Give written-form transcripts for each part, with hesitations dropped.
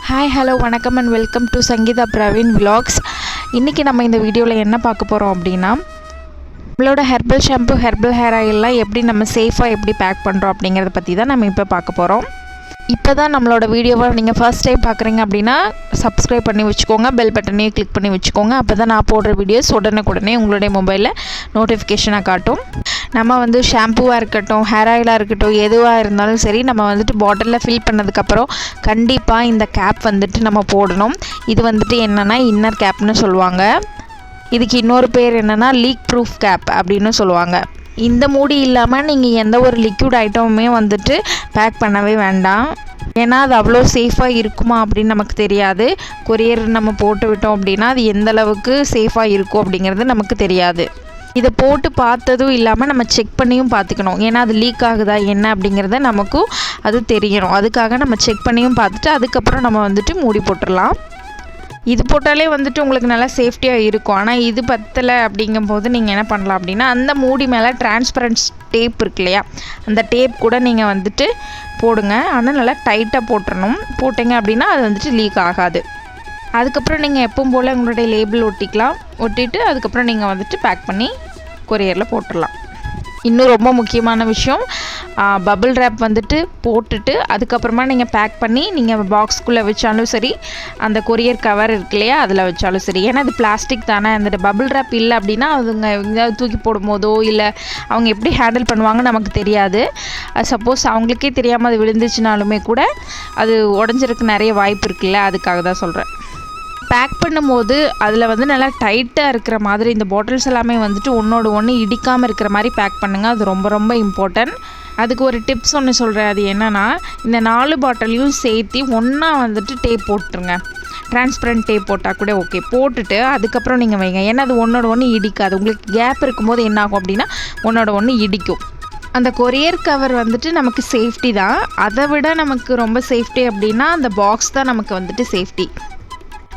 Hi hello வணக்கம் and welcome to Sangeetha Praveen vlogs. இன்றைக்கி நம்ம இந்த வீடியோவில் என்ன பார்க்க போகிறோம் அப்படின்னா, நம்மளோட ஹெர்பல் ஷாம்பு ஹெர்பல் ஹேர் ஆயிலெலாம் எப்படி நம்ம சேஃபாக எப்படி பேக் பண்ணுறோம் அப்படிங்கிறத பற்றி தான் நம்ம இப்போ பார்க்க போகிறோம். இப்போ தான் நம்மளோட வீடியோவை நீங்கள் ஃபர்ஸ்ட் டைம் பார்க்குறீங்க அப்படின்னா சப்ஸ்கிரைப் பண்ணி வச்சுக்கோங்க, பெல் பட்டனையும் கிளிக் பண்ணி வச்சுக்கோங்க. அப்போ தான் நான் போடுற வீடியோஸ் உடனே உங்களுடைய மொபைலில் நோட்டிஃபிகேஷனாக காட்டும். நம்ம ஷாம்புவாக இருக்கட்டும், ஹேர் ஆயிலாக இருக்கட்டும், எதுவாக இருந்தாலும் சரி, நம்ம பாட்டிலில் ஃபில் பண்ணதுக்கப்புறம் கண்டிப்பாக இந்த கேப் நம்ம போடணும். இது என்னென்னா இன்னர் கேப்னு சொல்லுவாங்க. இதுக்கு இன்னொரு பேர் என்னென்னா லீக் ப்ரூஃப் கேப் அப்படின்னு சொல்லுவாங்க. இந்த மூடி இல்லாமல் நீங்கள் எந்த ஒரு லிக்விட் ஐட்டமுமே பேக் பண்ணவே வேண்டாம். ஏன்னா அது அவ்வளோ சேஃபாக இருக்குமா அப்படின்னு நமக்கு தெரியாது. கொரியர் நம்ம போட்டு விட்டோம் அப்படின்னா அது எந்த அளவுக்கு சேஃபாக இருக்கும் அப்படிங்கிறது நமக்கு தெரியாது. இதை போட்டு பார்த்ததும் இல்லாமல் நம்ம செக் பண்ணியும் பார்த்துக்கணும். ஏன்னா அது லீக் ஆகுதா என்ன அப்படிங்கிறத நமக்கும் அது தெரியணும். அதுக்காக நம்ம செக் பண்ணியும் பார்த்துட்டு அதுக்கப்புறம் நம்ம மூடி போட்டுடலாம். இது போட்டாலே உங்களுக்கு நல்லா சேஃப்டியாக இருக்கும். ஆனால் இது பத்தலை அப்படிங்கும்போது நீங்கள் என்ன பண்ணலாம் அப்படின்னா, அந்த மூடி மேலே டிரான்ஸ்பரன்ஸ் டேப் இருக்கு இல்லையா, அந்த டேப் கூட நீங்கள் போடுங்க. ஆனால் நல்லா டைட்டாக போட்டுறணும். போட்டிங்க அப்படின்னா அது லீக் ஆகாது. அதுக்கப்புறம் நீங்கள் எப்பவும் போல் உங்களுடைய லேபிள் ஒட்டிட்டு அதுக்கப்புறம் நீங்கள் பேக் பண்ணி கொரியரில் போட்டுடலாம். இன்னும் ரொம்ப முக்கியமான விஷயம், பபிள் ரேப் போட்டுட்டு அதுக்கப்புறமா நீங்கள் பேக் பண்ணி நீங்கள் பாக்ஸ்குள்ளே வச்சாலும் சரி, அந்த கொரியர் கவர் இருக்கு இல்லையா அதில் வச்சாலும் சரி. ஏன்னா அது பிளாஸ்டிக் தானே. அந்த பபிள் ரேப் இல்லை அப்படின்னா அதுங்க எங்கேயாவது தூக்கி போடும் போதோ இல்லை அவங்க எப்படி ஹேண்டில் பண்ணுவாங்கன்னு நமக்கு தெரியாது. சப்போஸ் அவங்களுக்கே தெரியாமல் அது விழுந்துச்சுனாலுமே கூட அது உடஞ்சிருக்கு நிறைய வாய்ப்பு இருக்குல்ல, அதுக்காக தான் சொல்கிறேன். பேக் பண்ணும்போது அதில் நல்லா டைட்டாக இருக்கிற மாதிரி இந்த பாட்டில்ஸ் எல்லாமே ஒன்றோடு ஒன்று இடிக்காமல் இருக்கிற மாதிரி பேக் பண்ணுங்கள். அது ரொம்ப ரொம்ப இம்பார்ட்டன்ட். அதுக்கு ஒரு டிப்ஸ் ஒன்று சொல்கிறேன். அது என்னென்னா, இந்த 4 பாட்டிலையும் சேர்த்து ஒன்றா டேப் போட்டுருங்க. டிரான்ஸ்பரண்ட் டேப் போட்டால் கூட ஓகே. போட்டுட்டு அதுக்கப்புறம் நீங்கள் வைங்க. ஏன்னா அது ஒன்றோட ஒன்று இடிக்காது. உங்களுக்கு கேப் இருக்கும்போது என்ன ஆகும் அப்படின்னா ஒன்றோட ஒன்று இடிக்கும். அந்த கொரியர் கவர் நமக்கு சேஃப்டி தான். அதை விட நமக்கு ரொம்ப சேஃப்டி அப்படின்னா அந்த பாக்ஸ் தான் நமக்கு சேஃப்டி.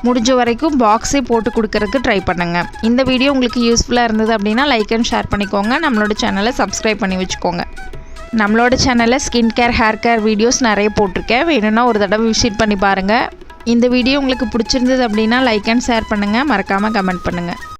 முடிஞ்ச வரைக்கும் பாக்ஸே போட்டு கொடுக்கறதுக்கு ட்ரை பண்ணுங்கள். இந்த வீடியோ உங்களுக்கு யூஸ்ஃபுல்லாக இருந்தது அப்படின்னா லைக் அண்ட் ஷேர் பண்ணிக்கோங்க. நம்மளோட சேனலை சப்ஸ்கிரைப் பண்ணி வச்சுக்கோங்க. நம்மளோட சேனலில் skin care hair care videos நிறைய போட்டிருக்கேன். வேணும்னா ஒரு தடவை விசிட் பண்ணி பாருங்கள். இந்த வீடியோ உங்களுக்கு பிடிச்சிருந்தது அப்படின்னா லைக் அண்ட் ஷேர் பண்ணுங்கள். மறக்காமல் கமெண்ட் பண்ணுங்கள்.